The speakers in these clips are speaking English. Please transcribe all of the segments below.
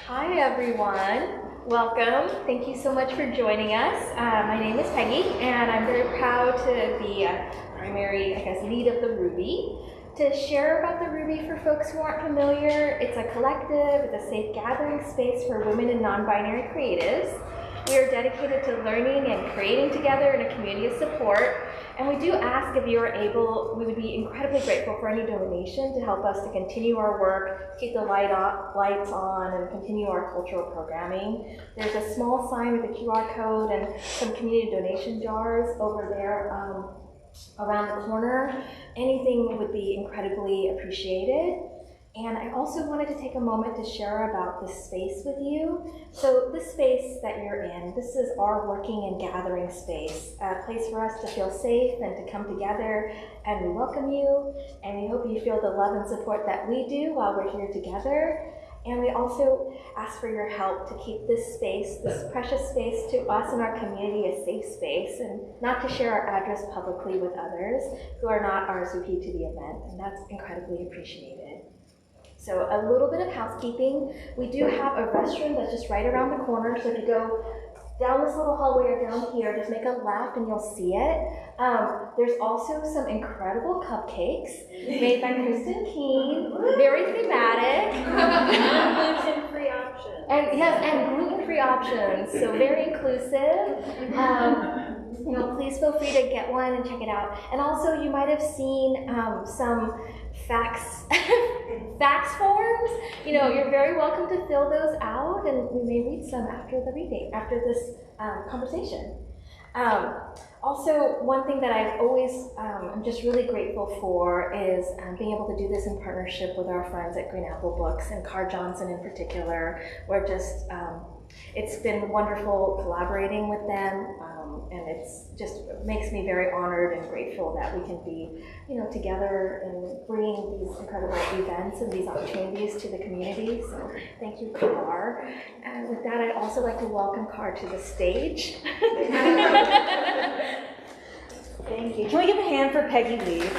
Hi everyone, welcome. Thank you so much for joining us. My name is Peggy and I'm very proud to be a primary, lead of the Ruby. To share about the Ruby for folks who aren't familiar, it's a collective, it's a safe gathering space for women and non-binary creatives. We are dedicated to learning and creating together in a community of support. And we do ask if you are able, we would be incredibly grateful for any donation to help us to continue our work, keep the lights on, and continue our cultural programming. There's a small sign with a QR code and some community donation jars over there around the corner. Anything would be incredibly appreciated. And I also wanted to take a moment to share about this space with you. So this space that you're in, this is our working and gathering space, a place for us to feel safe and to come together, and we welcome you, and we hope you feel the love and support that we do while we're here together. And we also ask for your help to keep this space, this precious space to us and our community, a safe space, and not to share our address publicly with others who are not RSVP'd to the event, and that's incredibly appreciated. So a little bit of housekeeping. We do have a restroom that's just right around the corner. So if you go down this little hallway or down here, just make a left and you'll see it. There's also some incredible cupcakes made by Kristin Keane, very thematic. Gluten-free options. And yes, and gluten-free options, so very inclusive. Please feel free to get one and check it out. And also, you might have seen some fax forms. You're very welcome to fill those out, and we may read some after this conversation. Also, one thing that I've always, I'm just really grateful for is being able to do this in partnership with our friends at Green Apple Books and Car Johnson in particular. We're just, it's been wonderful collaborating with them, and it's just makes me very honored and grateful that we can be, together and bringing these incredible events and these opportunities to the community. So thank you, Car. And with that, I'd also like to welcome Car to the stage. Thank you. Can we give a hand for Peggy Lee?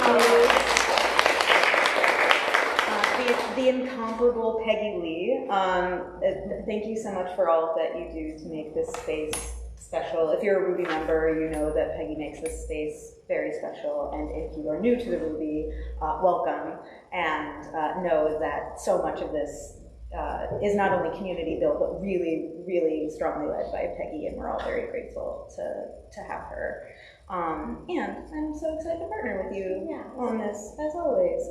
The incomparable Peggy Lee. Thank you so much for all that you do to make this space special. If you're a Ruby member, you know that Peggy makes this space very special. And if you are new to the Ruby, welcome. And know that so much of this is not only community built, but really, really strongly led by Peggy. And we're all very grateful to have her. And I'm so excited to partner with you on this, as always.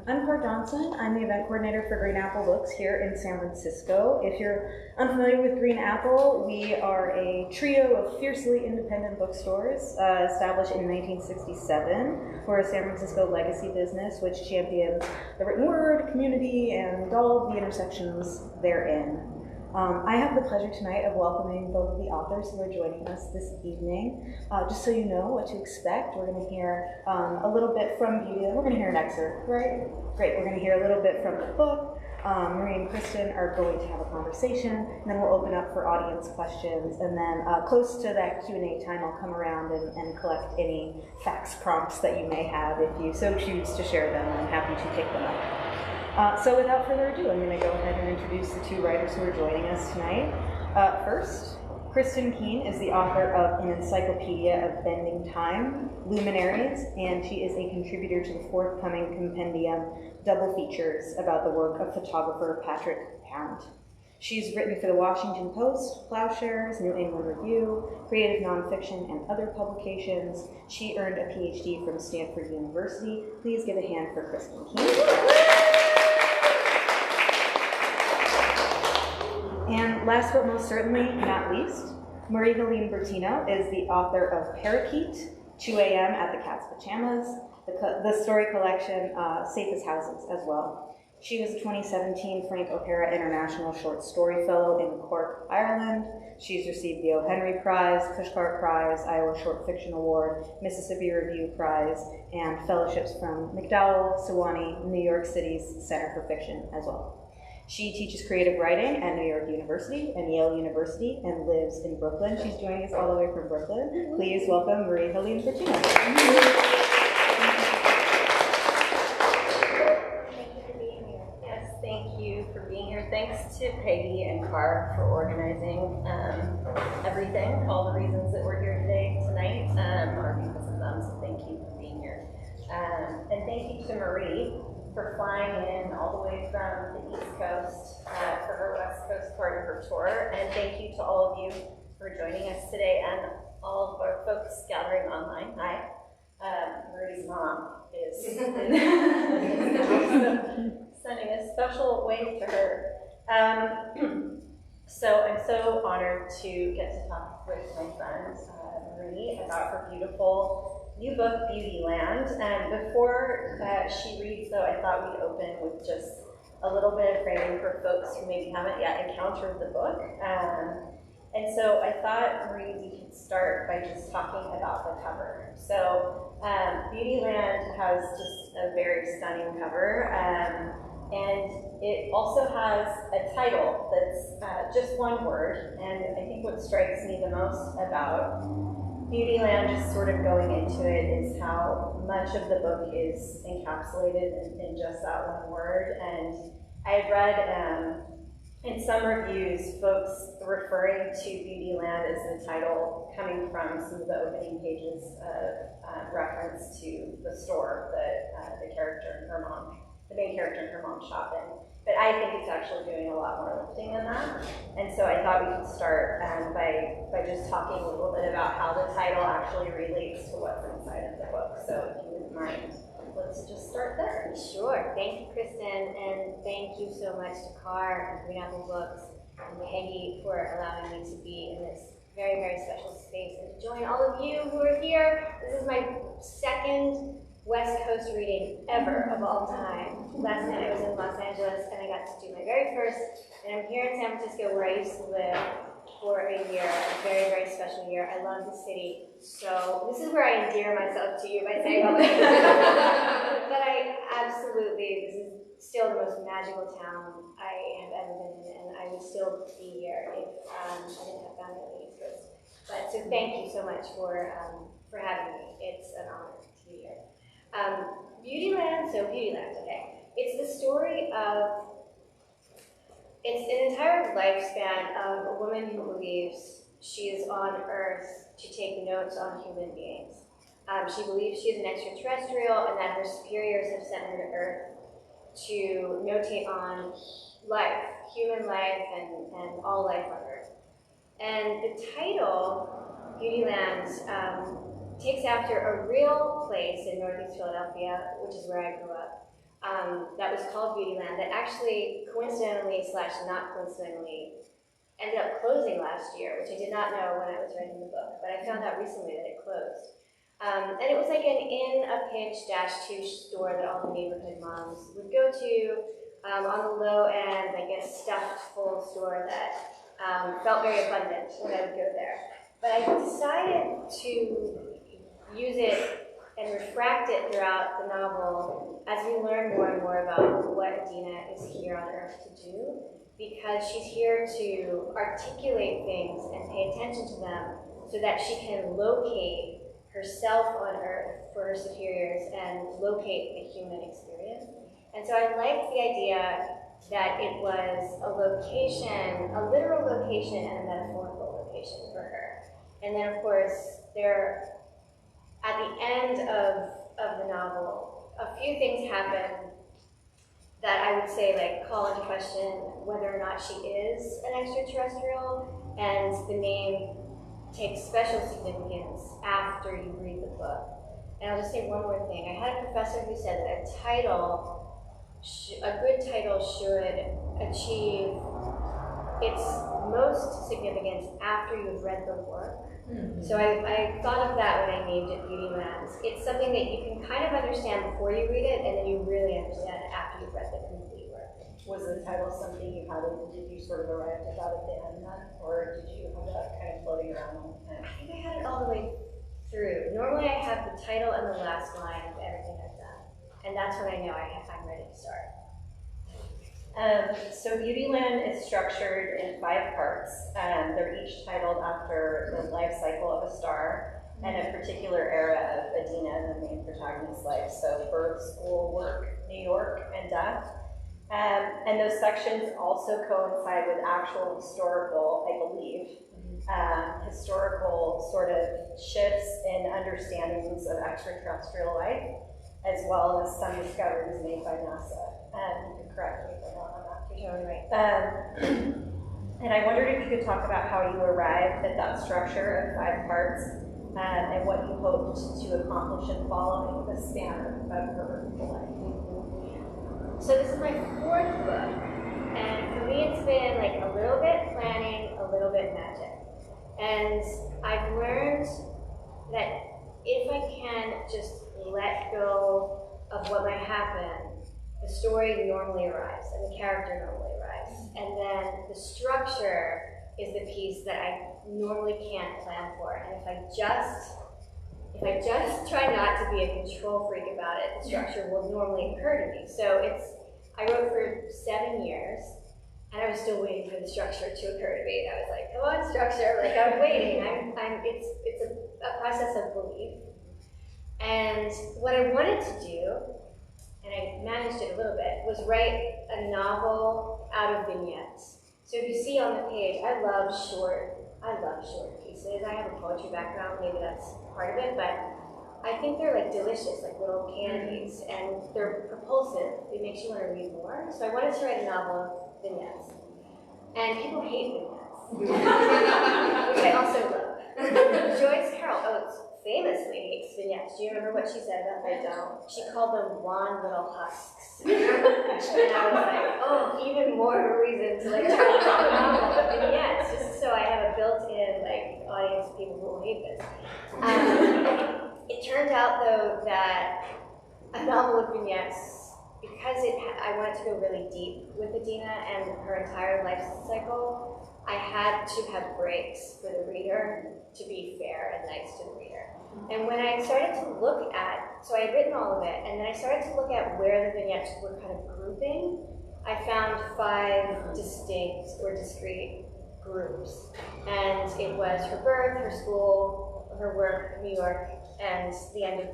I'm Car Johnson. I'm the event coordinator for Green Apple Books here in San Francisco. If you're unfamiliar with Green Apple, we are a trio of fiercely independent bookstores established in 1967. We're a San Francisco legacy business which champions the written word, community, and all of the intersections therein. I have the pleasure tonight of welcoming both of the authors who are joining us this evening. Just so you know what to expect, we're going to hear a little bit from Beautyland. We're going to hear an excerpt, right? Great, we're going to hear a little bit from the book. Marie and Kristin are going to have a conversation, and then we'll open up for audience questions, and then close to that Q&A time, I'll come around and collect any fax prompts that you may have. If you so choose to share them, I'm happy to pick them up. So without further ado, I'm going to go ahead and introduce the two writers who are joining us tonight. First, Kristin Keane is the author of An Encyclopedia of Bending Time, Luminaries, and she is a contributor to the forthcoming compendium Double Features about the work of photographer Patrick Parent. She's written for the Washington Post, Plowshares, New England Review, Creative Nonfiction, and other publications. She earned a PhD from Stanford University. Please give a hand for Kristin Keane. And last but most certainly not least, Marie-Helene Bertino is the author of Parakeet, 2 a.m. at the Cat's Pajamas, the story collection Safe as Houses as well. She was a 2017 Frank O'Hara International Short Story Fellow in Cork, Ireland. She's received the O. Henry Prize, Pushcart Prize, Iowa Short Fiction Award, Mississippi Review Prize, and fellowships from MacDowell, Sewanee, New York City's Center for Fiction as well. She teaches creative writing at New York University and Yale University and lives in Brooklyn. She's joining us all the way from Brooklyn. Please welcome Marie-Helene Bertino. Thank you for being here. Yes, thank you for being here. Thanks to Peggy and Carr for organizing everything, all the reasons that we're here tonight are because of them, so thank you for being here. And thank you to Marie for flying in all the way from the East Coast for her West Coast part of her tour. And thank you to all of you for joining us today and all of our folks gathering online. Hi. Marie's mom is sending a special wave to her. So I'm so honored to get to talk with my friend Marie about her beautiful new book, Beautyland. And before she reads, though, I thought we'd open with just a little bit of framing for folks who maybe haven't yet encountered the book. And so I thought, Marie, we could start by just talking about the cover. So Beautyland has just a very stunning cover, and it also has a title that's just one word. And I think what strikes me the most about Beautyland, just sort of going into it, is how much of the book is encapsulated in just that one word. And I had read in some reviews, folks referring to Beautyland as the title coming from some of the opening pages of reference to the store that the main character and her mom shop in. But I think it's actually doing a lot more lifting than that. And so I thought we could start by just talking a little bit about how the title actually relates to what's inside of the book. So if you wouldn't mind, let's just start there. Sure. Thank you, Kristin, and thank you so much to Carr and Green Apple Books and Peggy for allowing me to be in this very, very special space and to join all of you who are here. This is my second West Coast reading ever of all time. Last night I was in Los Angeles and I got to do my very first, and I'm here in San Francisco where I used to live for a year, a very, very special year. I love the city. So this is where I endear myself to you by saying all that. But this is still the most magical town I have ever been in, and I would still be here if I didn't have family on the East Coast. But so thank you so much for having me. It's an honor to be here. Beautyland, okay. It's the story of, it's an entire lifespan of a woman who believes she is on Earth to take notes on human beings. She believes she is an extraterrestrial and that her superiors have sent her to Earth to notate on life, human life, and all life on Earth. And the title, Beautyland, takes after a real place in Northeast Philadelphia, which is where I grew up, that was called Beautyland, that actually coincidentally / not coincidentally ended up closing last year, which I did not know when I was writing the book, but I found out recently that it closed. And it was like an in-a-pinch -2 store that all the neighborhood moms would go to, on the low end, like a stuffed full store that felt very abundant when I would go there. But I decided to use it and refract it throughout the novel as we learn more and more about what Adina is here on Earth to do, because she's here to articulate things and pay attention to them so that she can locate herself on Earth for her superiors and locate the human experience. And so I liked the idea that it was a location, a literal location and a metaphorical location for her. And then of course, at the end of the novel, a few things happen that I would say call into question whether or not she is an extraterrestrial, and the name takes special significance after you read the book. And I'll just say one more thing. I had a professor who said that a good title should achieve its most significance after you've read the work. Mm-hmm. So I thought of that when I named it Beautyland. It's something that you can kind of understand before you read it, and then you really understand it after you've read the complete work. Was the title something you had, did you sort of arrive at that at the end then? Or did you have that kind of floating around? I think I had it all the way through. Normally I have the title and the last line of everything I've done. And that's when I know I'm ready to start. So Beautyland is structured in 5 parts. They're each titled after the life cycle of a star and a particular era of Adina, the main protagonist's life. So birth, school, work, New York, and death. And those sections also coincide with actual historical, I believe, historical sort of shifts in understandings of extraterrestrial life, as well as some discoveries made by NASA. You can correct me if I'm wrong on that. You're totally right. And I wondered if you could talk about how you arrived at that structure of 5 parts, and what you hoped to accomplish in following the span of her life. So this is my 4th book, and for me it's been like a little bit planning, a little bit magic. And I've learned that if I can just let go of what might happen, the story normally arrives, and the character normally arrives. And then the structure is the piece that I normally can't plan for. And if I just try not to be a control freak about it, the structure will normally occur to me. So I wrote for 7 years, and I was still waiting for the structure to occur to me. I was like, come on, structure, like I'm waiting. It's a process of belief. And what I wanted to do, and I managed it a little bit, was write a novel out of vignettes. So if you see on the page, I love short pieces. I have a poetry background, maybe that's part of it, but I think they're like delicious, like little candies, and they're propulsive. It makes you want to read more. So I wanted to write a novel of vignettes. And people hate vignettes, which I also love. Joyce Carol Oates famously hates vignettes. Do you remember what she said about them? I don't. She called them wan little husks. And I was like, oh, even more of a reason to like try to write a novel of vignettes, just so I have a built-in like audience of people who will hate this. It turned out though that a novel of vignettes, because I wanted to go really deep with Adina and her entire life cycle, I had to have breaks for the reader to be fair and nice to the reader. And when I started to look at, so I had written all of it, and then I started to look at where the vignettes were kind of grouping, I found 5 distinct or discrete groups. And it was her birth, her school, her work, New York, and the end of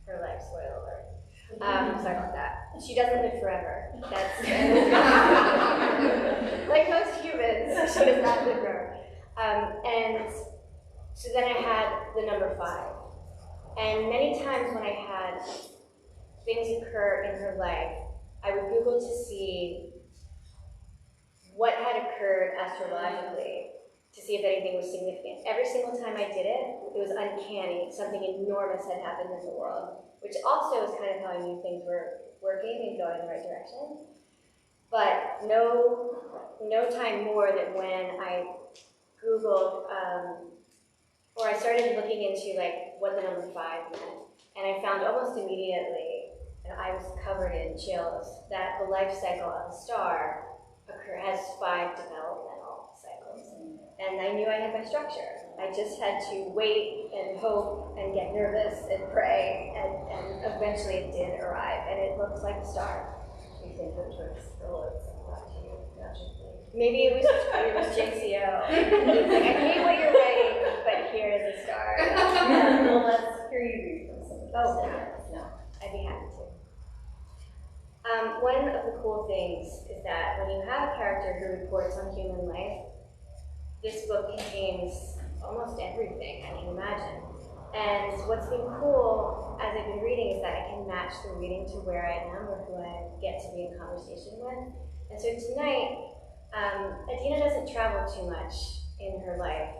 her life, spoiler alert. Sorry about that. She doesn't live forever. That's like most humans, she does not live forever. And so then I had the number 5. And many times when I had things occur in her life, I would Google to see what had occurred astrologically, to see if anything was significant. Every single time I did it, it was uncanny. Something enormous had happened in the world, which also is kind of how I knew things were working and going in the right direction. But no time more than when I Googled, or I started looking into like what the number 5 meant. And I found almost immediately, and I was covered in chills, that the life cycle of a star has 5 developmental cycles. And I knew I had my structure. I just had to wait and hope and get nervous and pray, and eventually it did arrive, and it looked like a star. Do you think the Joyce Carol brought to you magically? Maybe it was JCO. It's like, I hate what you're writing, but here is a star. Yeah, well, let's hear you read from some of Oh, this. no, I'd be happy to. One of the cool things is that when you have a character who reports on human life, this book contains almost everything I can imagine. And what's been cool as I've been reading is that I can match the reading to where I am or who I get to be in conversation with. And so tonight, Adina doesn't travel too much in her life,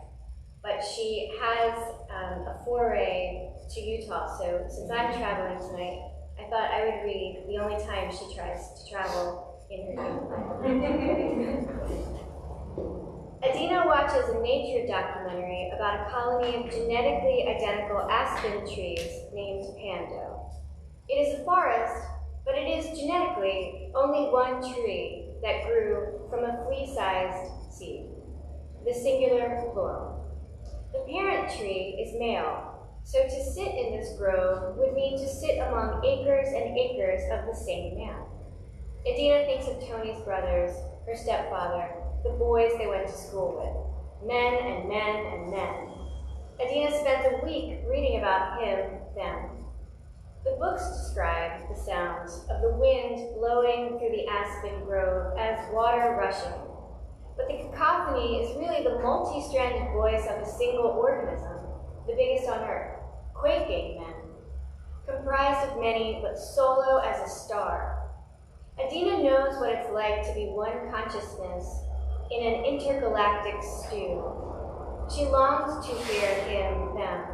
but she has a foray to Utah. So since I'm traveling tonight, I thought I would read the only time she tries to travel in her human life. Adina watches a nature documentary about a colony of genetically identical aspen trees named Pando. It is a forest, but it is genetically only one tree that grew from a flea-sized seed, the singular plural. The parent tree is male, so to sit in this grove would mean to sit among acres and acres of the same man. Adina thinks of Tony's brothers, her stepfather, the boys they went to school with, men and men and men. Adina spent a week reading about him, them. The books describe the sounds of the wind blowing through the aspen grove as water rushing. But the cacophony is really the multi-stranded voice of a single organism, the biggest on Earth, quaking men, comprised of many but solo as a star. Adina knows what it's like to be one consciousness in an intergalactic stew. She longs to hear him, them.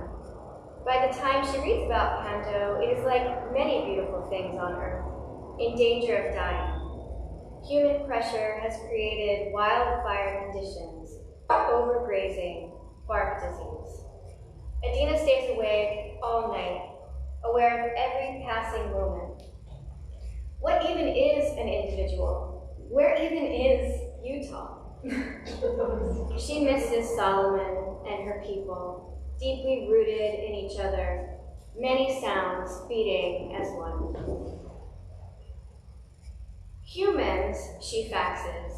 By the time she reads about Panto, it is like many beautiful things on Earth, in danger of dying. Human pressure has created wildfire conditions, overgrazing, bark disease. Adina stays awake all night, aware of every passing moment. What even is an individual? Where even is Utah? She misses Solomon and her people, deeply rooted in each other, many sounds beating as one. Humans, she faxes,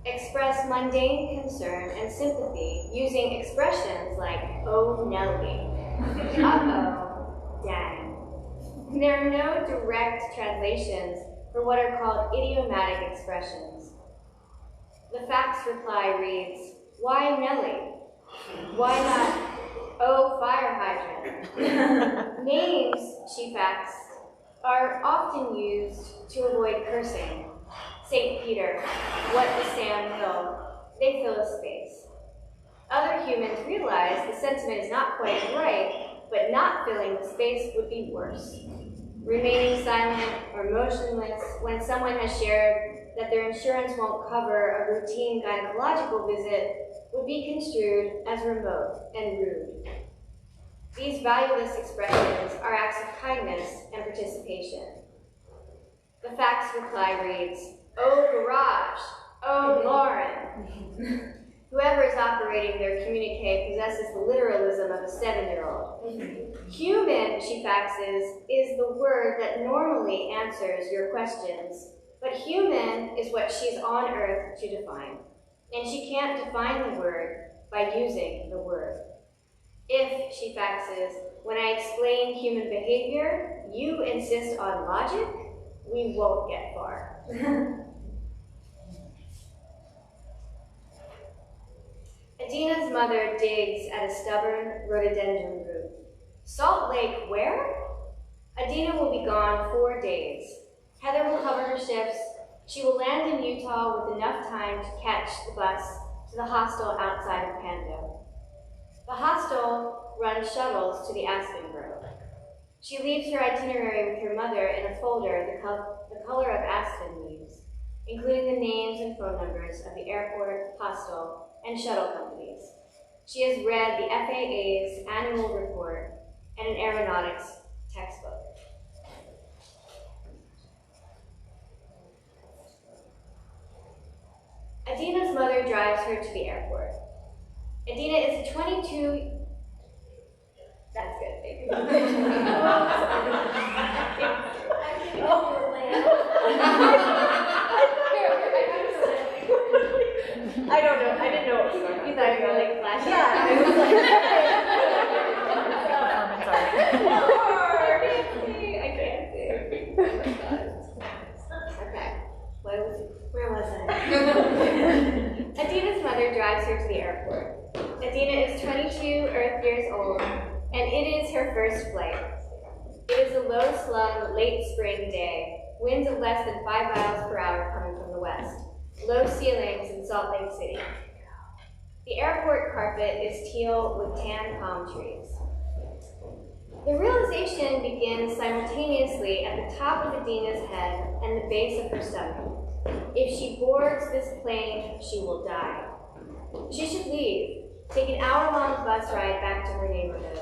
express mundane concern and sympathy using expressions like, oh Nelly, uh-oh, dang. There are no direct translations for what are called idiomatic expressions. The fax reply reads, why Nelly? Why not, oh fire hydrant? Names, she faxed, are often used to avoid cursing. St. Peter, what the Sam Hill, they fill a space. Other humans realize the sentiment is not quite right, but not filling the space would be worse. Remaining silent or motionless when someone has shared that their insurance won't cover a routine gynecological visit would be construed as remote and rude. These valueless expressions are acts of kindness and participation. The fax reply reads, oh garage, oh Lauren. Whoever is operating their communique possesses the literalism of a 7-year-old. Human, she faxes, is the word that normally answers your questions, but human is what she's on Earth to define. And she can't define the word by using the word. If, she faxes, when I explain human behavior, you insist on logic, we won't get far. Adina's mother digs at a stubborn rhododendron root. Salt Lake where? Adina will be gone 4 days. Heather will cover her shifts. She will land in Utah with enough time to catch the bus to the hostel outside of Pando. The hostel runs shuttles to the Aspen Grove. She leaves her itinerary with her mother in a folder the color of aspen leaves, including the names and phone numbers of the airport, hostel, and shuttle companies. She has read the FAA's annual report and an aeronautics textbook. Adina's mother drives her to the airport. Adina is a 22... That's good, baby. I don't know. I didn't know what was going on. You thought you were like flashing? Yeah, I was I can't see. Oh my god. Okay. Where was I? Adina's mother drives her to the airport. Adina is 22 Earth years old, and it is her first flight. It is a low-slung, late spring day, winds of less than 5 miles per hour coming from the west, low ceilings in Salt Lake City. The airport carpet is teal with tan palm trees. The realization begins simultaneously at the top of Adina's head and the base of her stomach. If she boards this plane, she will die. She should leave, take an hour-long bus ride back to her neighborhood.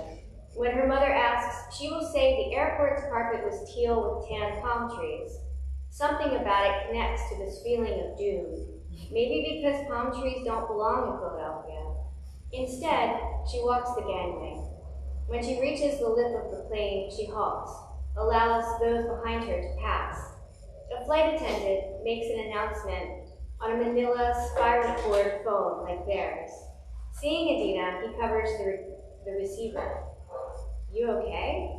When her mother asks, she will say the airport's carpet was teal with tan palm trees. Something about it connects to this feeling of doom, maybe because palm trees don't belong in Philadelphia. Instead, she walks the gangway. When she reaches the lip of the plane, she halts, allows those behind her to pass. A flight attendant makes an announcement on a manila spiral cord phone like theirs. Seeing Adina, he covers the receiver. You okay?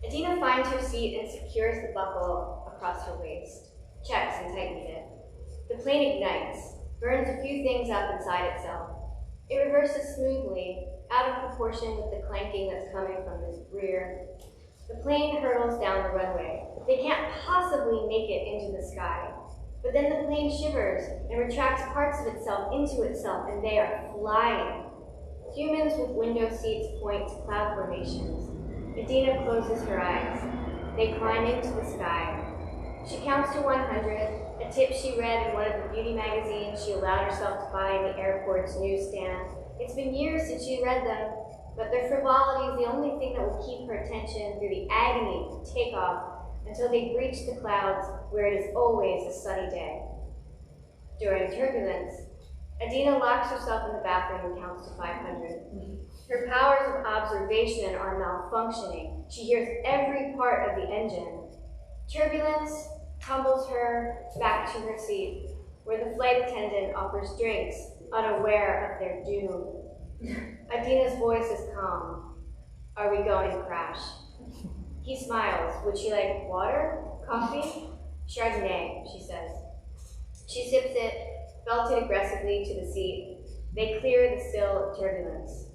Adina finds her seat and secures the buckle across her waist, checks and tightens it. The plane ignites, burns a few things up inside itself. It reverses smoothly, out of proportion with the clanking that's coming from the rear. The plane hurtles down the runway. They can't possibly make it into the sky. But then the plane shivers and retracts parts of itself into itself, and they are flying. Humans with window seats point to cloud formations. Adina closes her eyes. They climb into the sky. She counts to 100, a tip she read in one of the beauty magazines she allowed herself to buy in the airport's newsstand. It's been years since she read them, but their frivolity is the only thing that will keep her attention through the agony of takeoff until they reach the clouds where it is always a sunny day. During turbulence, Adina locks herself in the bathroom and counts to 500. Her powers of observation are malfunctioning. She hears every part of the engine. Turbulence tumbles her back to her seat, where the flight attendant offers drinks, unaware of their doom. Adina's voice is calm. Are we going to crash? He smiles. Would you like water? Coffee? Chardonnay, she says. She sips it, belted aggressively to the seat. They clear the sill of turbulence.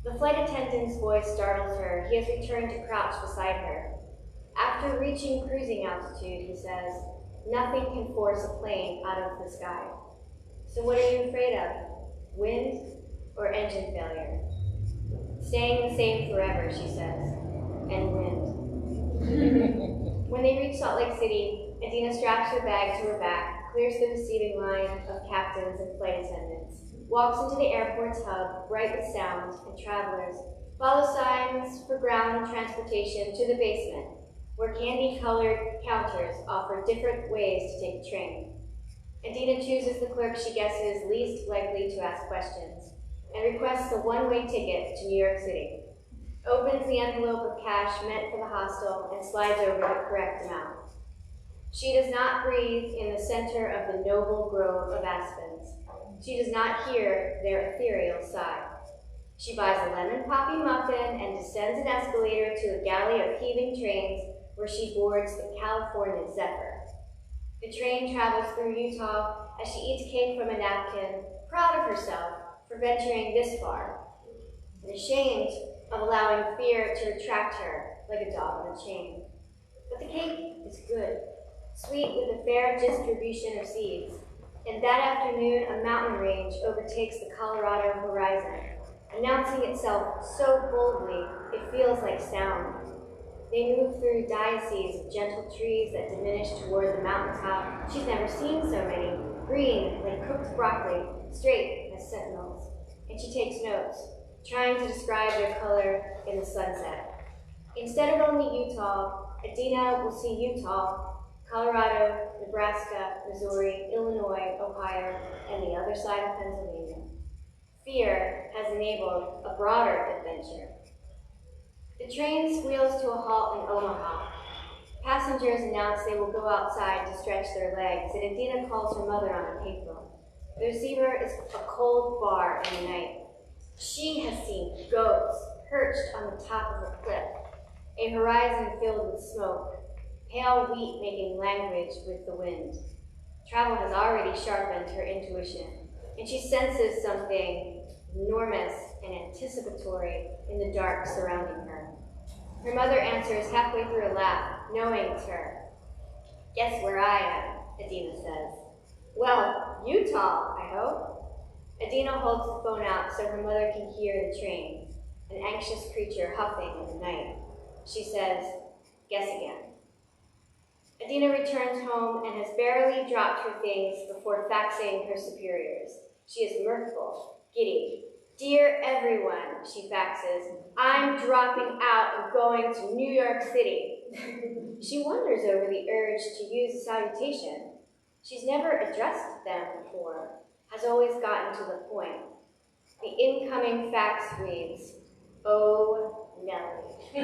The flight attendant's voice startles her. He has returned to crouch beside her. After reaching cruising altitude, he says, nothing can force a plane out of the sky. So what are you afraid of? Wind or engine failure? Staying the same forever, she says, and wind. When they reach Salt Lake City, Adina straps her bag to her back, clears the receiving line of captains and flight attendants, walks into the airport's hub, bright with sound and travelers, follows signs for ground transportation to the basement, where candy-colored counters offer different ways to take a train. Adina chooses the clerk she guesses least likely to ask questions, and requests a one-way ticket to New York City, opens the envelope of cash meant for the hostel, and slides over the correct amount. She does not breathe in the center of the noble grove of aspens. She does not hear their ethereal sigh. She buys a lemon poppy muffin and descends an escalator to a galley of heaving trains where she boards the California Zephyr. The train travels through Utah as she eats cake from a napkin, proud of herself for venturing this far, and ashamed of allowing fear to retract her like a dog on a chain. But the cake is good, sweet with a fair distribution of seeds, and that afternoon a mountain range overtakes the Colorado horizon, announcing itself so boldly it feels like sound. They move through dioceses of gentle trees that diminish toward the mountaintop. She's never seen so many, green like cooked broccoli, straight as sentinels. And she takes notes, trying to describe their color in the sunset. Instead of only Utah, Adina will see Utah, Colorado, Nebraska, Missouri, Illinois, Ohio, and the other side of Pennsylvania. Fear has enabled a broader adventure. The train squeals to a halt in Omaha. Passengers announce they will go outside to stretch their legs, and Adina calls her mother on a payphone. The receiver is a cold bar in the night. She has seen goats perched on the top of a cliff, a horizon filled with smoke, pale wheat making language with the wind. Travel has already sharpened her intuition, and she senses something enormous and anticipatory in the dark surrounding her. Her mother answers halfway through a laugh, knowing it's her. Guess where I am, Adina says. Well, Utah, I hope. Adina holds the phone out so her mother can hear the train, an anxious creature huffing in the night. She says, guess again. Adina returns home and has barely dropped her things before faxing her superiors. She is mirthful, giddy. Dear everyone, she faxes, I'm dropping out and going to New York City. She wonders over the urge to use a salutation. She's never addressed them before, has always gotten to the point. The incoming fax reads, oh, Nellie.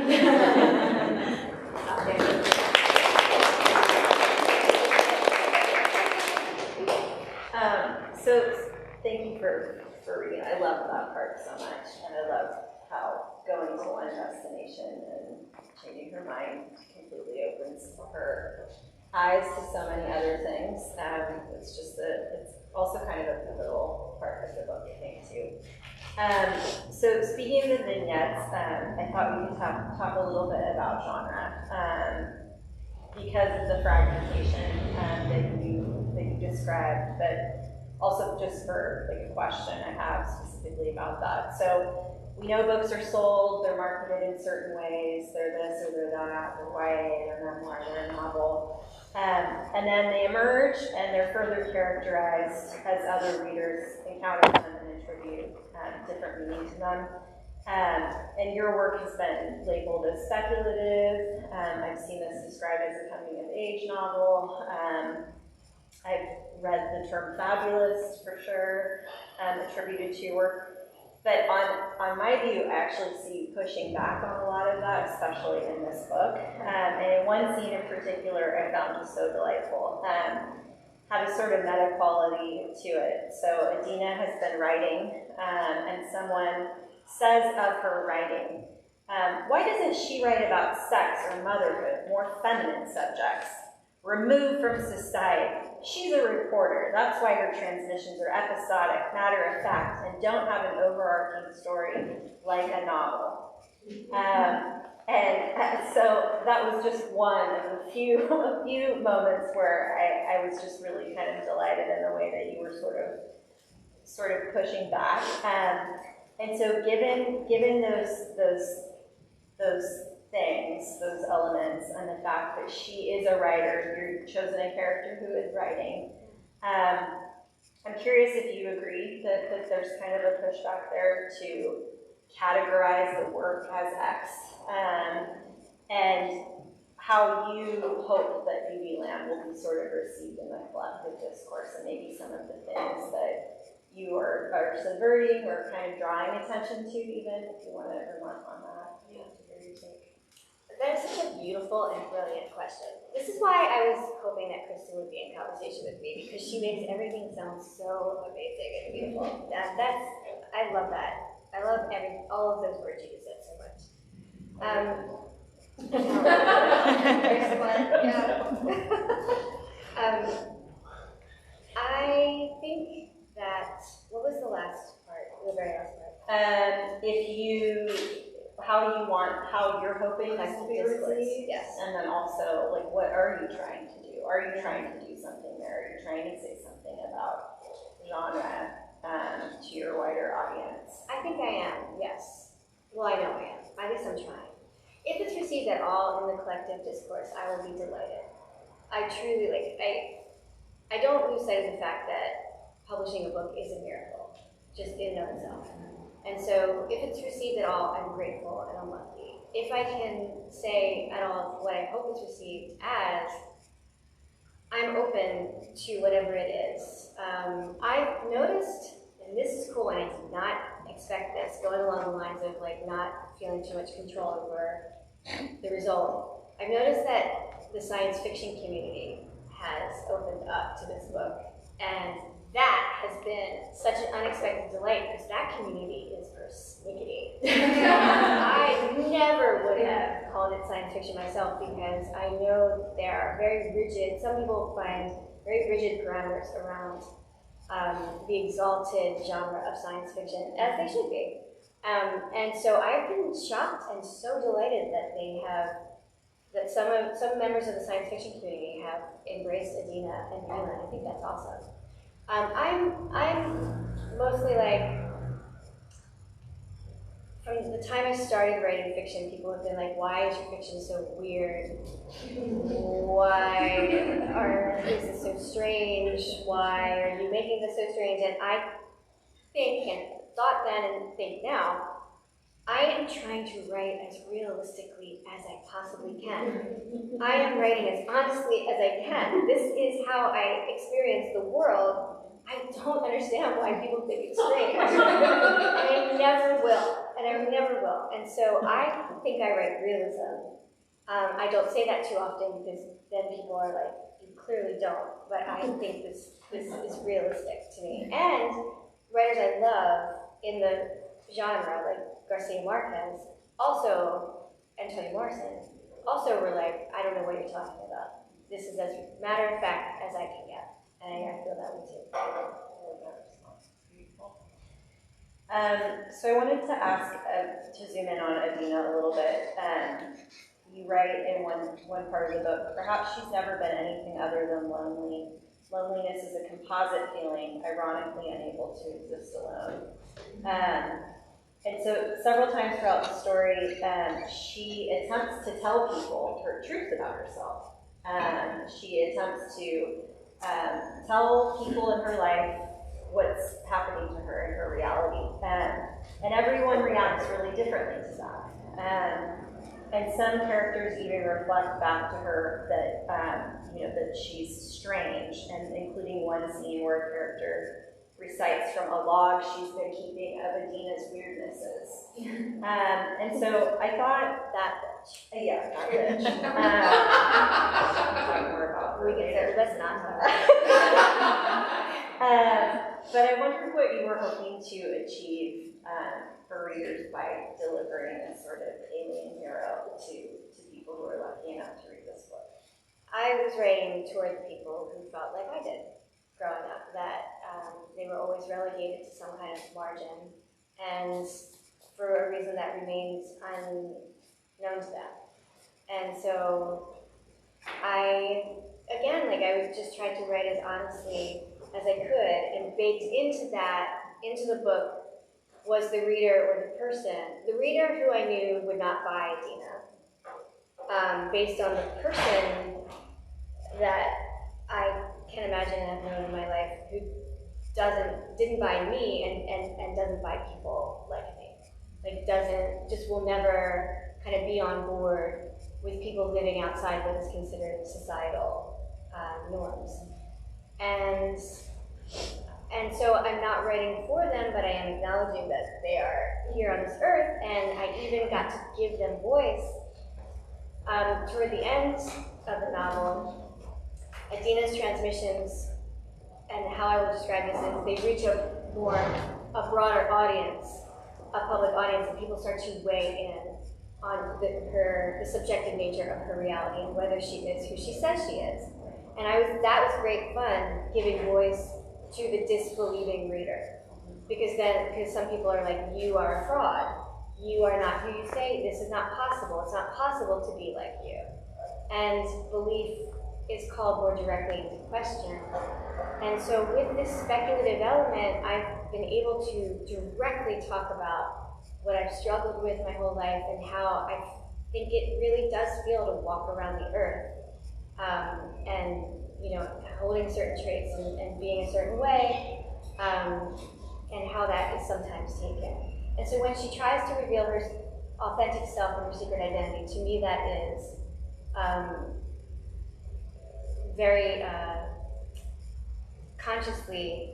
Up there. So thank you for reading. I love that part so much, and I love how going to one destination and changing her mind completely opens her eyes to so many other things. It's also kind of a pivotal part of the book, I think, too. So speaking of the vignettes, I thought we could talk a little bit about genre, because of the fragmentation that you described, but also just for like a question I have specifically about that. So we know books are sold, they're marketed in certain ways, they're this or they're that, they're YA, they're memoir, they're a novel. And then they emerge and they're further characterized as other readers encounter them and attribute different meaning to them. And your work has been labeled as speculative. I've seen this described as a coming-of-age novel. I've read the term fabulous, for sure, attributed to your work. But on my view, I actually see you pushing back on a lot of that, especially in this book. And in one scene in particular, I found just so delightful. Had a sort of meta quality to it. So Adina has been writing, and someone says of her writing, why doesn't she write about sex or motherhood, more feminine subjects, removed from society? She's a reporter. That's why her transmissions are episodic, matter of fact, and don't have an overarching story like a novel. So that was just one of a few moments where I was just really kind of delighted in the way that you were sort of pushing back. And so given those things, those elements, and the fact that she is a writer, you've chosen a character who is writing. I'm curious if you agree that there's kind of a pushback there to categorize the work as X, and how you hope that Beautyland will be sort of received in the collective discourse, and maybe some of the things that you are subverting or kind of drawing attention to, even if you want to remark on that. Yeah, to hear your take. That is such a beautiful and brilliant question. This is why I was hoping that Kristin would be in conversation with me, because she makes everything sound so amazing and beautiful. I love that. I love all of those words you just said so much. There's one. I think that, what was the last part? The very last part. How you're hoping this will be received, yes. And then also, like, what are you trying to do? Are you trying to do something there? Are you trying to say something about genre to your wider audience? I think I am, yes. Well, I know I am. I guess I'm trying. If it's received at all in the collective discourse, I will be delighted. I truly, I don't lose sight of the fact that publishing a book is a miracle, just in and of itself. And so if it's received at all, I'm grateful and I'm lucky. If I can say at all what I hope it's received as, I'm open to whatever it is. I've noticed, and this is cool, and I did not expect this, going along the lines of not feeling too much control over the result. I've noticed that the science fiction community has opened up to this book, and that has been such an unexpected delight, because that community is persnickety. I never would have called it science fiction myself, because I know there are very rigid, some people find very rigid parameters around the exalted genre of science fiction, as they should be. And so I've been shocked and so delighted that that some members of the science fiction community have embraced Adina and Beautyland. I think that's awesome. I'm mostly from the time I started writing fiction, people have been like, why is your fiction so weird? Why is this so strange? Why are you making this so strange? And I think, and thought then and think now, I am trying to write as realistically as I possibly can. I am writing as honestly as I can. This is how I experience the world. I don't understand why people think it's strange. And I never will. And I never will. And so I think I write realism. I don't say that too often, because then people are like, you clearly don't. But I think this is realistic to me. And writers I love in the genre, like Garcia Marquez, also, and Toni Morrison, also were like, I don't know what you're talking about. This is as matter of fact as I can get. And I feel that way too. So I wanted to ask, to zoom in on Adina a little bit. You write in one part of the book, perhaps she's never been anything other than lonely. Loneliness is a composite feeling, ironically unable to exist alone. And so several times throughout the story, she attempts to tell people her truth about herself. She attempts to tell people in her life what's happening to her in her reality. And everyone reacts really differently to that. And some characters even reflect back to her that, that she's strange, and including one scene where a character recites from a log she's been keeping of Adina's weirdnesses. And so I thought That bitch. yeah, that bitch. Talk more about We can say, let's not talk about but I wondered what you were hoping to achieve for readers by delivering a sort of alien hero to people who are lucky enough to read this book. I was writing toward the people who felt like I did growing up, that they were always relegated to some kind of margin, and for a reason that remains unknown to them. And so I would just try to write as honestly as I could, and baked into the book, was the reader or the person, the reader who I knew would not buy Adina, based on the person that I can imagine and have known in my life who didn't buy me and doesn't buy people like me. Like will never kind of be on board with people living outside what is considered societal norms. And so I'm not writing for them, but I am acknowledging that they are here on this earth, and I even got to give them voice. Toward the end of the novel, Adina's transmissions, and how I would describe this is they reach a broader audience, a public audience, and people start to weigh in on the subjective nature of her reality and whether she is who she says she is. And that was great fun, giving voice to the disbelieving reader. Because some people are like, you are a fraud. You are not who you say. This is not possible. It's not possible to be like you. And belief is called more directly into question. And so with this speculative element, I've been able to directly talk about what I've struggled with my whole life and how I think it really does feel to walk around the earth. And holding certain traits and being a certain way, and how that is sometimes taken. And so when she tries to reveal her authentic self and her secret identity, to me that is very consciously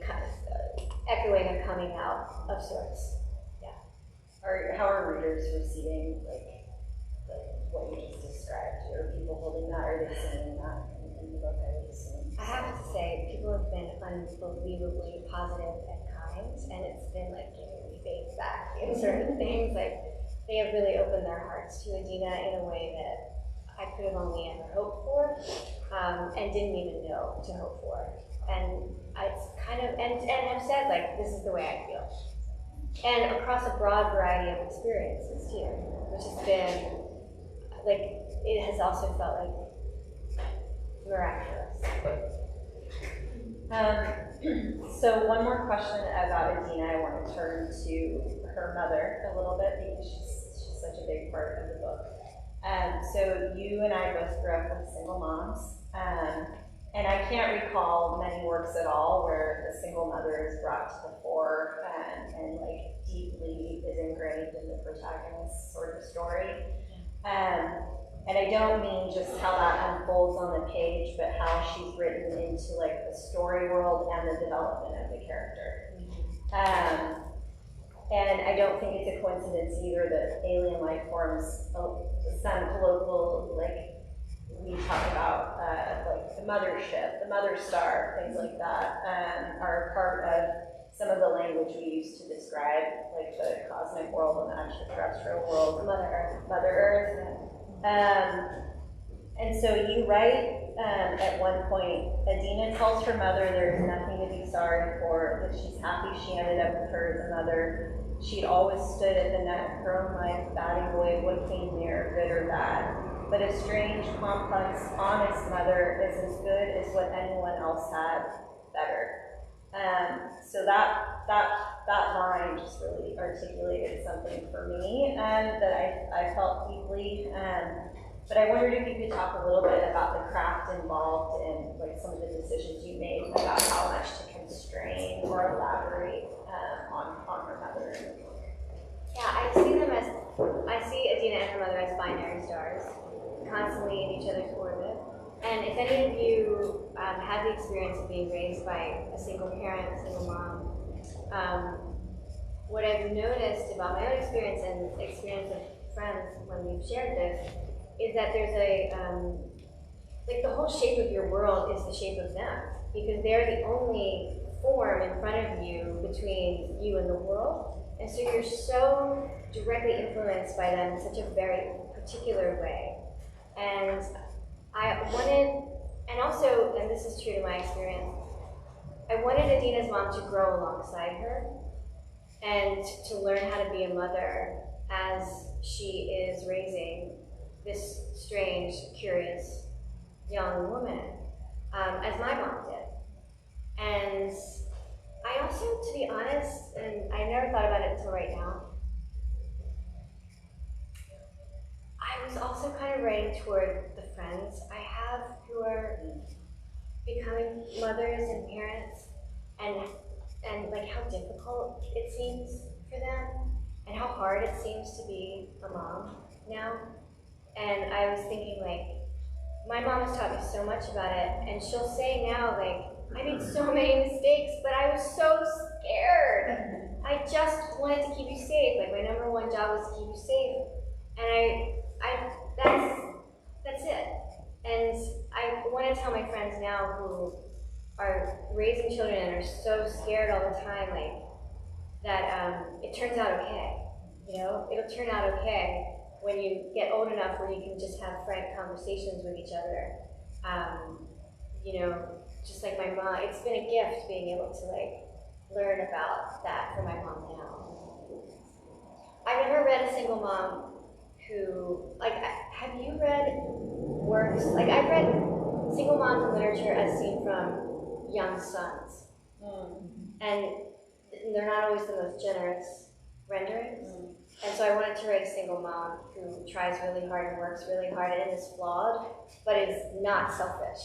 echoing a coming out of sorts. Yeah. How are readers receiving what you just described? Are people holding that? Are they seeing that in the book? I would assume. I have to say, people have been unbelievably positive and kind, and it's been like giving me faith back in certain things. Like, they have really opened their hearts to Adina in a way that I could have only ever hoped for, and didn't even know to hope for. And it's kind of, and have said, like, this is the way I feel. And across a broad variety of experiences too, which has been, like, it has also felt like miraculous. So one more question about Adina. I want to turn to her mother a little bit, because she's such a big part of the book. So you and I both grew up with single moms, and I can't recall many works at all where the single mother is brought to the fore and like deeply is ingrained in the protagonist's sort of story. And I don't mean just how that unfolds on the page, but how she's written into like the story world and the development of the character. And I don't think it's a coincidence either that alien life forms, some colloquial, like we talk about, like the mothership, the mother star, things like that, are part of some of the language language we use to describe like the cosmic world and the extraterrestrial world. Mother Earth. And so you write at one point, Adina tells her mother there is nothing to be sorry for, that she's happy she ended up with her as a mother. She'd always stood at the neck of her own life, batting away what came near, good or bad. But a strange, complex, honest mother is as good as what anyone else had, better. So that line just really articulated something for me that I felt deeply. But I wondered if you could talk a little bit about the craft involved in like some of the decisions you made about how much to constrain or elaborate on her mother. Yeah, I see Adina and her mother as binary stars, constantly in each other's orbit. And if any of you had the experience of being raised by a single parent, a single mom, what I've noticed about my own experience and the experience of friends when we've shared this is that there's like the whole shape of your world is the shape of them, because they're the only form in front of you between you and the world. And so you're so directly influenced by them in such a very particular way. And I wanted, and also, and this is true to my experience, I wanted Adina's mom to grow alongside her and to learn how to be a mother as she is raising this strange, curious young woman, as my mom did. And I also, to be honest, and I never thought about it until right now, I was also kind of writing toward the friends I have who are becoming mothers and parents, and like how difficult it seems for them, and how hard it seems to be a mom now. And I was thinking, like, my mom has taught me so much about it, and she'll say now, like, I made so many mistakes, but I was so scared. I just wanted to keep you safe. Like, my number one job was to keep you safe. And that's it. And I want to tell my friends now who are raising children and are so scared all the time, like, that it turns out okay. You know, it'll turn out okay when you get old enough where you can just have frank conversations with each other. You know, just like my mom, it's been a gift being able to like learn about that for my mom now. I've never read a single mom who, like, have you read works? Like, I've read single moms in literature as seen from young sons. And they're not always the most generous renderings. And so I wanted to write a single mom who tries really hard and works really hard and is flawed, but is not selfish,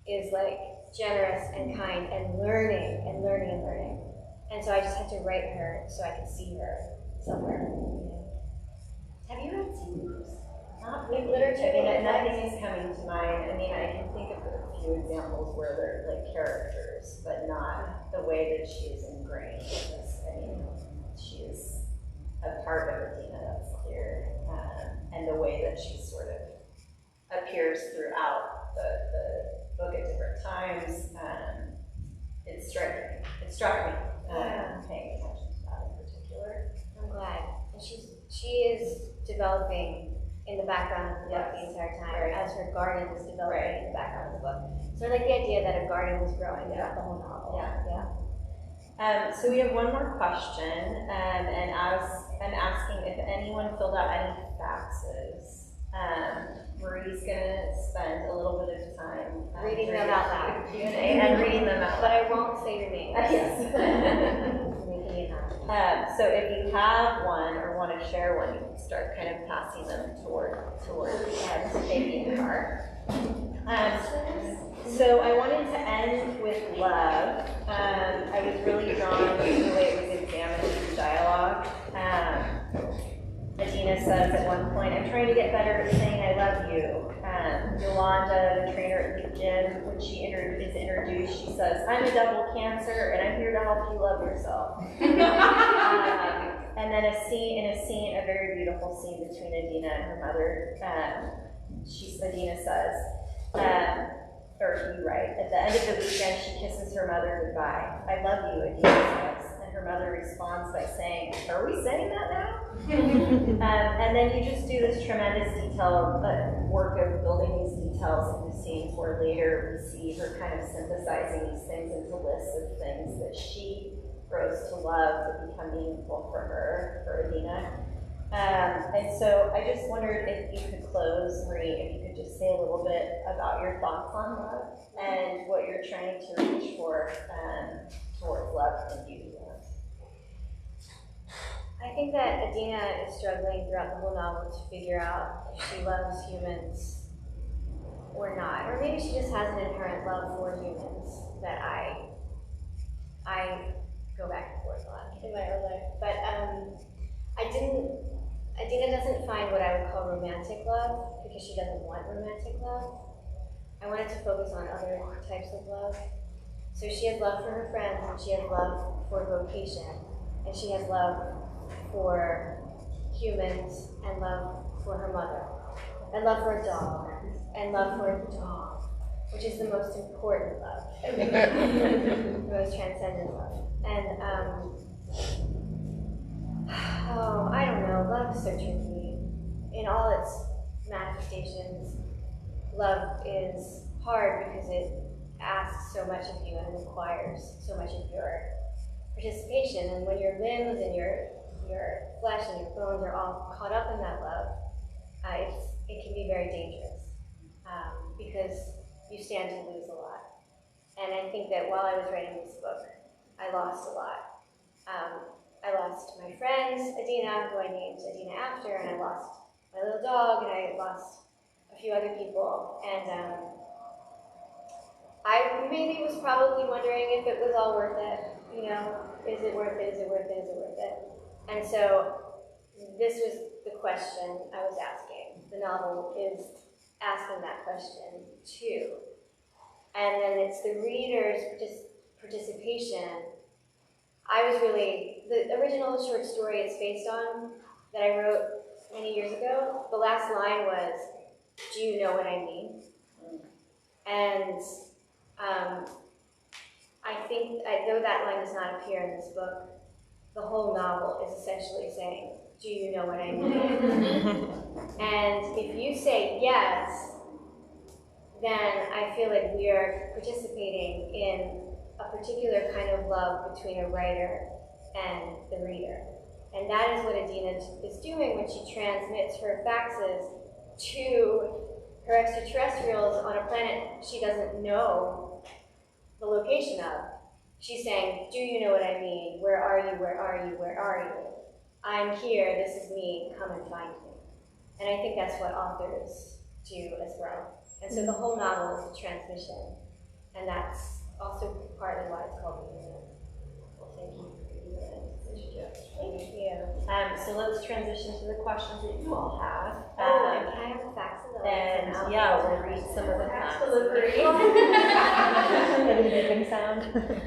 is like generous and kind and learning and learning and learning. And so I just had to write her so I could see her somewhere. Have you read singles? Not with literature. I mean, nothing is coming to mind. I mean, I can think of a few examples where they're like characters, but not the way that she is ingrained. Because, I mean, she is a part of Adina, that's clear, and the way that she sort of appears throughout the book at different times, it struck me, paying attention to that in particular. I'm glad. And she is developing in the background of the book the entire time, as her garden is developing in the background of the book. So I like the idea that a garden was growing throughout the whole novel. So we have one more question, and I'm asking if anyone filled out any faxes. Marie's gonna spend a little bit of time reading them out loud. Q&A and reading them out loud. But I won't say your name. Yes. Making me happy. So if you have one or want to share one, you can start kind of passing them toward Peggy and Car. So I wanted to end with love. I was really drawn to the way it was examined through dialogue. Adina says at one point, I'm trying to get better at saying I love you. Yolanda, the trainer at the gym, when she is introduced, she says, I'm a double cancer and I'm here to help you love yourself. And then a very beautiful scene between Adina and her mother. Adina says, or you write, at the end of the weekend, she kisses her mother goodbye. I love you, Adina says. And her mother a response by saying, "Are we saying that now?" And then you just do this tremendous detail work of building these details into scenes where later we see her kind of synthesizing these things into lists of things that she grows to love that become meaningful for her, for Adina. And so I just wondered if you could close, Marie, if you could just say a little bit about your thoughts on love and what you're trying to reach for towards love in Beautyland. I think that Adina is struggling throughout the whole novel to figure out if she loves humans or not. Or maybe she just has an inherent love for humans that I go back and forth on in my own life. But Adina doesn't find what I would call romantic love because she doesn't want romantic love. I wanted to focus on other types of love. So she has love for her friends, and she has love for vocation, and she has love for humans, and love for her mother, and love for a dog, and love for a dog, which is the most important love, the most transcendent love. And I don't know, love is so tricky. In all its manifestations, love is hard because it asks so much of you and requires so much of your participation. And when your limbs and your flesh and your bones are all caught up in that love, it can be very dangerous because you stand to lose a lot. And I think that while I was writing this book, I lost a lot. I lost my friend, Adina, who I named Adina after, and I lost my little dog, and I lost a few other people. And I maybe was probably wondering if it was all worth it. You know, is it worth it? Is it worth it? Is it worth it? And so this was the question I was asking. The novel is asking that question too. And then it's the reader's participation. I was really, the original short story it's based on that I wrote many years ago, the last line was, "Do you know what I mean?" And I think, though that line does not appear in this book, the whole novel is essentially saying, "Do you know what I mean?" And if you say yes, then I feel like we are participating in a particular kind of love between a writer and the reader. And that is what Adina is doing when she transmits her faxes to her extraterrestrials on a planet she doesn't know the location of. She's saying, "Do you know what I mean? Where are you? Where are you? Where are you? I'm here. This is me. Come and find me." And I think that's what authors do as well. And so the whole novel is a transmission. And that's also partly why it's called Beautyland. Well, thank you for reading that. Thank you. So let's transition to the questions that you all have. And can I have a fax of those? And yeah, we'll read some of the facts. Delivery. That a beeping sound?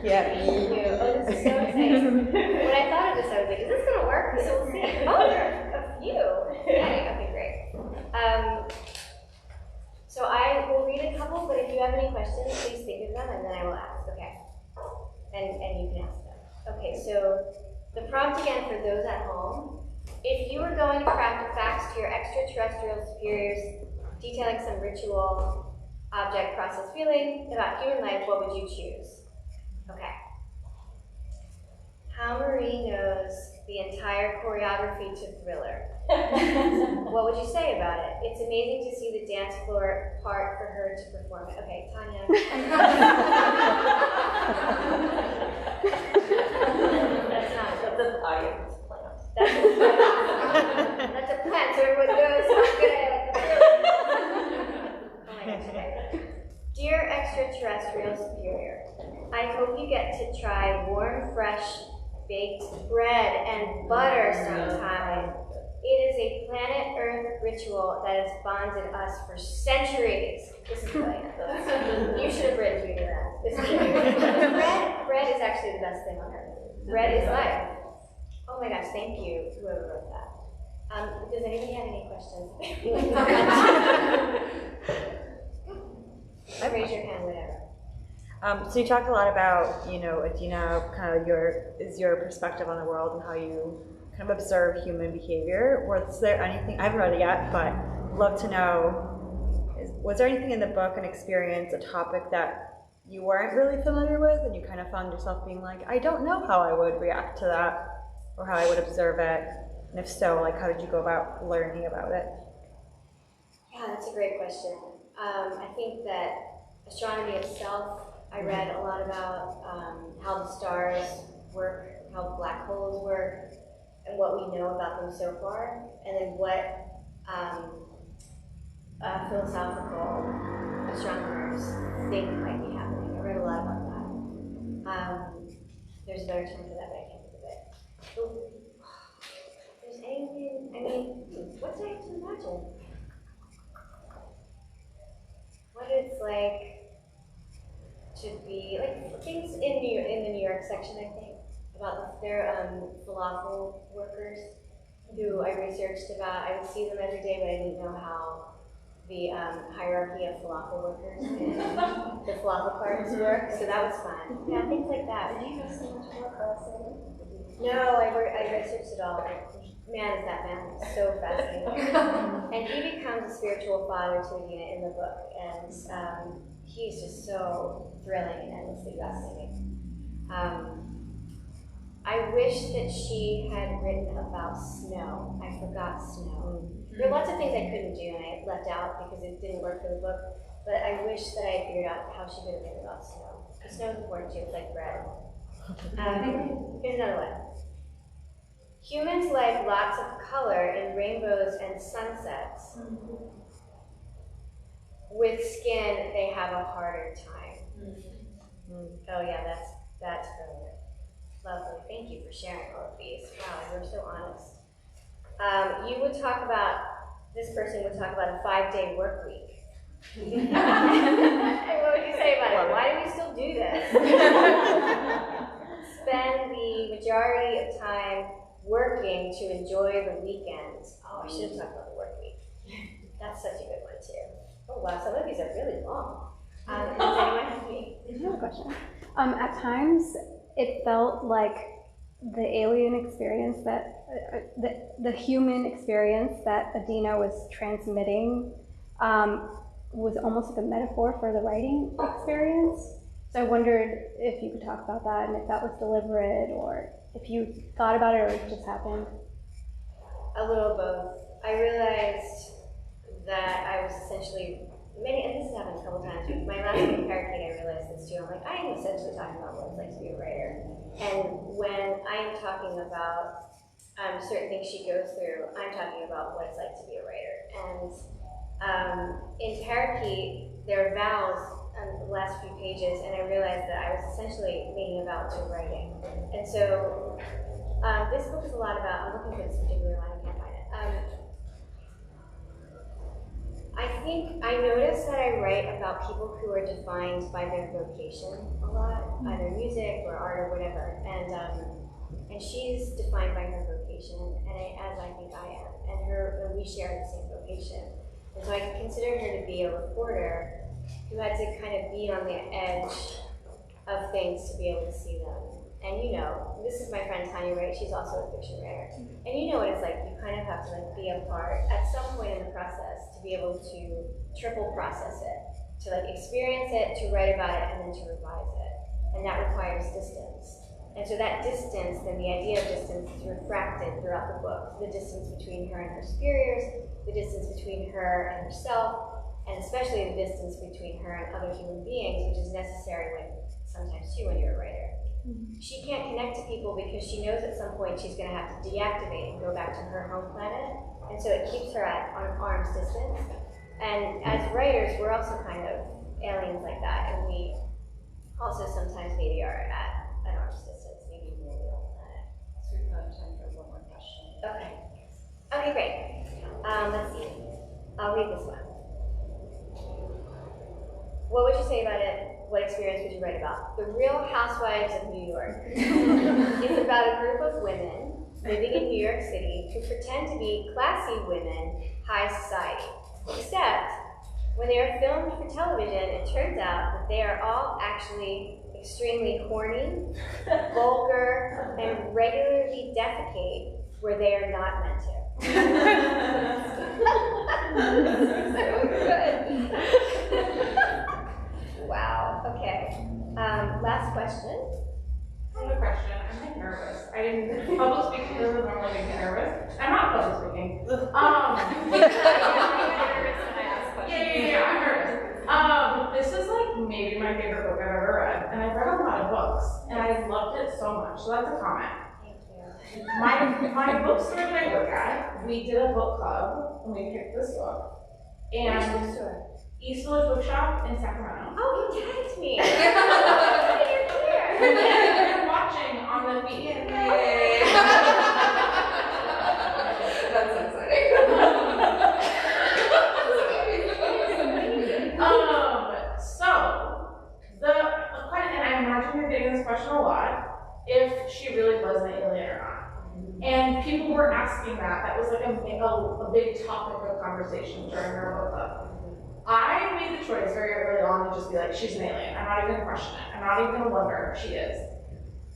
Yeah. Thank you. Oh, this is so exciting. When I thought of this, I was like, is this going to work? So we'll see. Oh, there are a few. Yay. Okay, great. So I will read a couple, but if you have any questions, please think of them, and then I will ask, okay? And you can ask them. Okay, so the prompt again for those at home, if you were going to craft a fax to your extraterrestrial superiors detailing some ritual, object, process, feeling about human life, what would you choose? Okay. How Marie knows the entire choreography to Thriller. What would you say about it? It's amazing to see the dance floor part for her to perform it. Okay, Tanya. That's an audience plan. That's a plan, so everyone goes, okay. Oh my gosh, okay. Dear extraterrestrial superior, I hope you get to try warm, fresh, baked bread and butter sometime. It is a planet Earth ritual that has bonded us for centuries. This is brilliant. You should have written me that. This is brilliant. Bread is actually the best thing on earth. Bread is life. Oh my gosh, thank you, whoever wrote that. Does anybody have any questions? Raise your hand, whatever. So you talked a lot about, Adina, kind of your perspective on the world and how you kind of observe human behavior. Was there anything, I haven't read it yet, but I'd love to know, was there anything in the book, an experience, a topic that you weren't really familiar with and you kind of found yourself being like, I don't know how I would react to that or how I would observe it? And if so, like, how did you go about learning about it? Yeah, that's a great question. I think that astronomy itself, I read a lot about how the stars work, how black holes work, and what we know about them so far, and then what philosophical astronomers think might be happening. I read a lot about that. There's a better term for that, but I can't think of it. If there's anything, I mean, what did I have to imagine? What it's like to be, like, things in the New York section, I think, about their falafel workers who I researched about. I would see them every day, but I didn't know how the hierarchy of falafel workers and the falafel carts work, so that was fun. Yeah, things like that. Did you have so much more crossing? No, I researched it all. Man, is that man so fascinating. And he becomes a spiritual father to Adina in the book, and he's just so thrilling and endlessly fascinating. I wish that she had written about snow. I forgot snow. There are lots of things I couldn't do and I left out because it didn't work for the book, but I wish that I had figured out how she could have written about snow. Because snow is important too, it's like bread. Here's another one. Humans like lots of color in rainbows and sunsets. With skin, they have a harder time. Oh yeah, that's brilliant. Lovely. Thank you for sharing all of these. Wow, you're so honest. You would talk about, this person would talk about a 5-day work week. And what would you say about it? Why do we still do this? Spend the majority of time working to enjoy the weekends. Oh, I should have talked about the work week. That's such a good one too. Oh wow, some of these are really long. Does anyone have me? I have a question. At times, it felt like the alien experience that, the human experience that Adina was transmitting was almost like a metaphor for the writing experience. So I wondered if you could talk about that and if that was deliberate or if you thought about it or it just happened. A little both. I realized that I was essentially, and this has happened a couple times, with my last book, Parakeet, I realized this too. I'm like, I am essentially talking about what it's like to be a writer. And when I'm talking about certain things she goes through, I'm talking about what it's like to be a writer. And in Parakeet, there are vowels on the last few pages, and I realized that I was essentially making a vow to writing. And so this book is a lot about, I'm looking for this particular line, I can't find it. I think I noticed that I write about people who are defined by their vocation a lot, either music or art or whatever. And she's defined by her vocation, and as I think I am, and we share the same vocation. And so I consider her to be a reporter who had to kind of be on the edge of things to be able to see them. And this is my friend Tanya Wright, she's also a fiction writer. And you know what it's like, you kind of have to be a part at some point in the process to be able to triple process it, to experience it, to write about it, and then to revise it. And that requires distance. And so that distance, then the idea of distance is refracted throughout the book. The distance between her and her superiors, the distance between her and herself, and especially the distance between her and other human beings, which is necessary sometimes too when you're a writer. She can't connect to people because she knows at some point she's going to have to deactivate and go back to her home planet, and so it keeps her at arm's distance. And as writers, we're also kind of aliens like that, and we also sometimes maybe are at an arm's distance, maybe even on the home planet. So we have time for one more question. Okay, great. Let's see. I'll read this one. What would you say about it? What experience would you write about? The Real Housewives of New York. It's about a group of women living in New York City who pretend to be classy women, high society. Except, when they are filmed for television, it turns out that they are all actually extremely horny, vulgar, and regularly defecate where they are not meant to. So good. Wow, okay. Last question. I have a question. I'm like nervous. Public speaking doesn't normally make me nervous. I'm not public speaking. Yeah, I'm nervous. This is like maybe my favorite book I've ever read, and I've read a lot of books, and I loved it so much. So that's a comment. Thank you. My bookstore that I work at, we did a book club, and we picked this book. Which And bookstore? East Village Bookshop in Sacramento. Oh, you tagged me. You're here. You're watching on the feed. That's exciting. So the question, and I imagine you're getting this question a lot, if she really was an alien or not. And people were asking that. That was like a big topic of conversation during our book club. I made the choice very early on to just be like, she's an alien. I'm not even gonna question it. I'm not even gonna wonder if she is.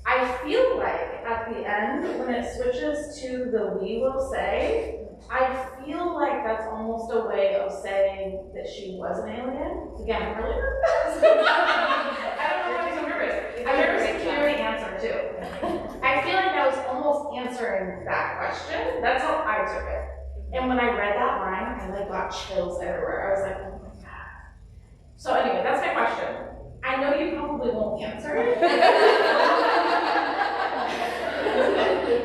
I feel like at the end, when it switches to the we will say, I feel like that's almost a way of saying that she was an alien. Again, I'm really nervous. I don't know why I'm so nervous. I'm nervous to hear the answer too. I feel like that was almost answering that question. That's how I took it. And when I read that line, I like got chills everywhere. I was like, oh my God. So anyway, that's my question. I know you probably won't answer it.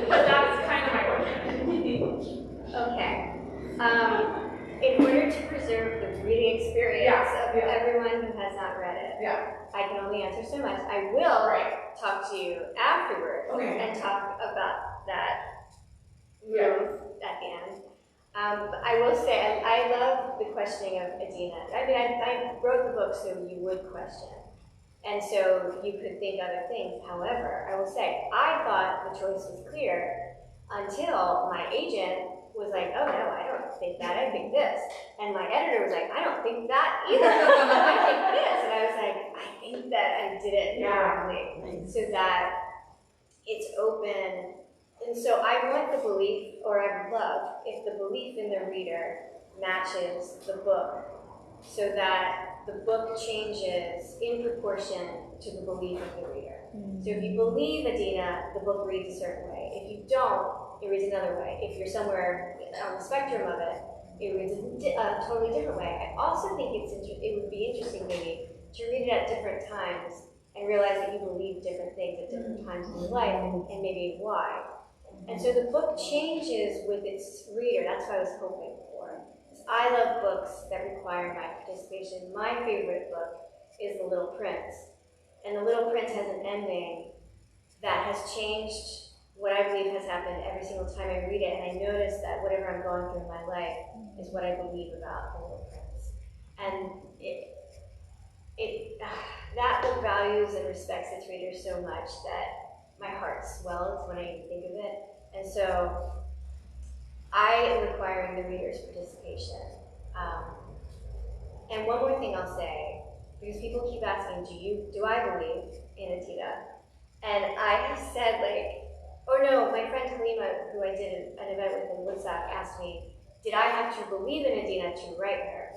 But that's kind of my question. Okay. In order to preserve the reading experience of everyone who has not read it, I can only answer so much. I will talk to you afterward and talk about that move at the end. But I will say, I love the questioning of Adina. I mean, I wrote the book so you would question. And so you could think other things. However, I will say, I thought the choice was clear until my agent was like, oh no, I don't think that, I think this. And my editor was like, I don't think that either, I think this. And I was like, I think that I did it correctly. So that it's open. And so I want the belief, or I would love if the belief in the reader matches the book, so that the book changes in proportion to the belief of the reader. So if you believe Adina, the book reads a certain way. If you don't, it reads another way. If you're somewhere on the spectrum of it, it reads a totally different way. I also think it would be interesting maybe to read it at different times and realize that you believe different things at different times in your life, and maybe why. And so the book changes with its reader. That's what I was hoping for. I love books that require my participation. My favorite book is The Little Prince. And The Little Prince has an ending that has changed what I believe has happened every single time I read it. And I notice that whatever I'm going through in my life is what I believe about The Little Prince. And that book values and respects its readers so much that my heart swells when I even think of it. And so I am requiring the reader's participation. And one more thing I'll say, because people keep asking, do I believe in Adina? And I have said my friend Halima, who I did an event with in Woodstock, asked me, did I have to believe in Adina to write her?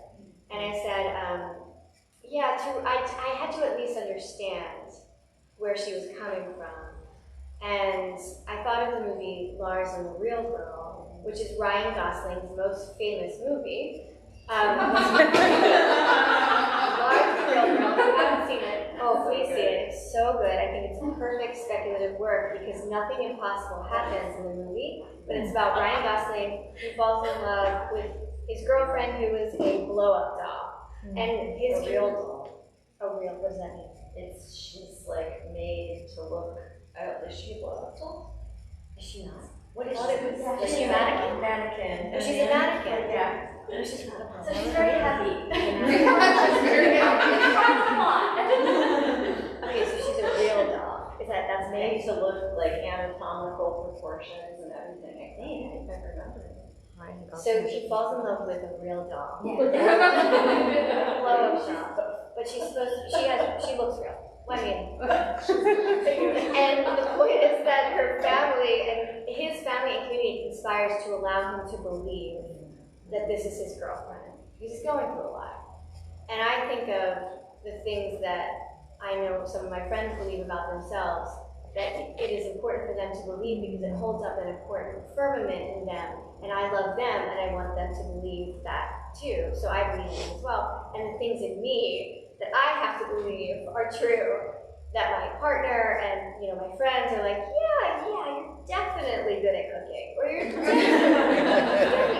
And I said, I had to at least understand where she was coming from. And I thought of the movie Lars and the Real Girl, which is Ryan Gosling's most famous movie. Lars and the Real Girl, if you haven't seen it, please see it. It's so good. I think it's perfect speculative work because nothing impossible happens in the movie, but it's about Ryan Gosling who falls in love with his girlfriend who is a blow-up doll. And his real doll. What does that mean? She's like made to look. Is she a blow-up doll? Is she not? What is she? Is she a mannequin? Mannequin. Oh, she's a mannequin. Yeah. No, she's not a puzzle. So she's very heavy. She's very Okay, so she's a real doll. That's made to look like anatomical proportions and everything. I think, if I remember. So she falls in love with a real doll. Yeah. Blow up shop. But she's supposed to, she looks real. I mean, and the point is that her family and his family and community conspires to allow him to believe that this is his girlfriend. He's going through a lot. And I think of the things that I know some of my friends believe about themselves, that it is important for them to believe because it holds up an important firmament in them. And I love them and I want them to believe that too. So I believe in them as well. And the things in me that I have to believe are true, that my partner and my friends are like, yeah, you're definitely good at cooking, or you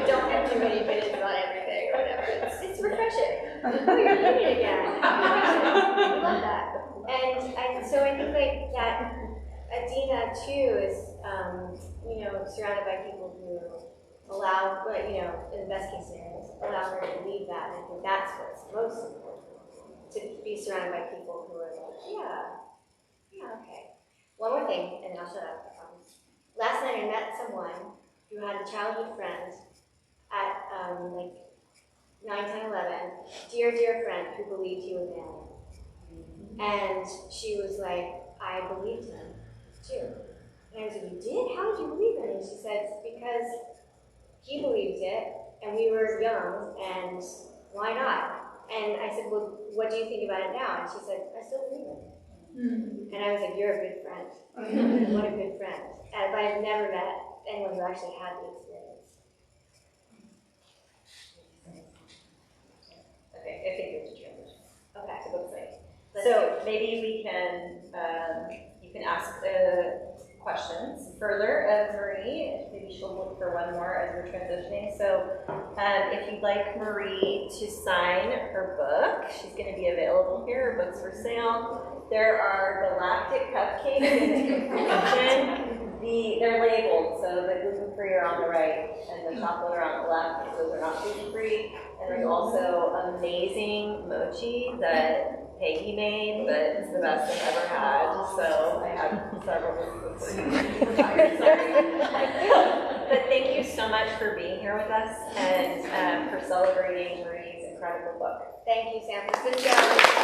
don't have too many minutes on everything, or whatever. It's refreshing. Oh, you're eating again. I love that. And so I think like that Adina too is surrounded by people who allow, in the best case scenarios, allow her to believe that. And I think that's what's most important. To be surrounded by people who are like, yeah, okay. One more thing, and I'll shut up, I promise. Last night I met someone who had a childhood friend at 9, 10, 11, dear friend who believed he was an alien. And she was like, I believed him too. And I was like, you did? How did you believe him? And she said, because he believed it, and we were young, and why not? And I said, well, what do you think about it now? And she said, I still believe it. And I was like, you're a good friend. What a good friend. But I've never met anyone who actually had the experience. Okay, I think we have to transition. Okay. To book site. Let's So maybe we can, you can ask questions further of Marie. Maybe she'll look for one more as we're transitioning. So if you'd like Marie to sign her book, she's going to be available here. Her book's for sale. There are galactic cupcakes in the kitchen. They're labeled, so the gluten-free are on the right and the chocolate are on the left. Those are not gluten-free. And there's also amazing mochi that Peggy made, but it's the best I've ever had. So I have several for you. But thank you so much for being here with us and for celebrating Marie's incredible book. Thank you, Sam. Good job.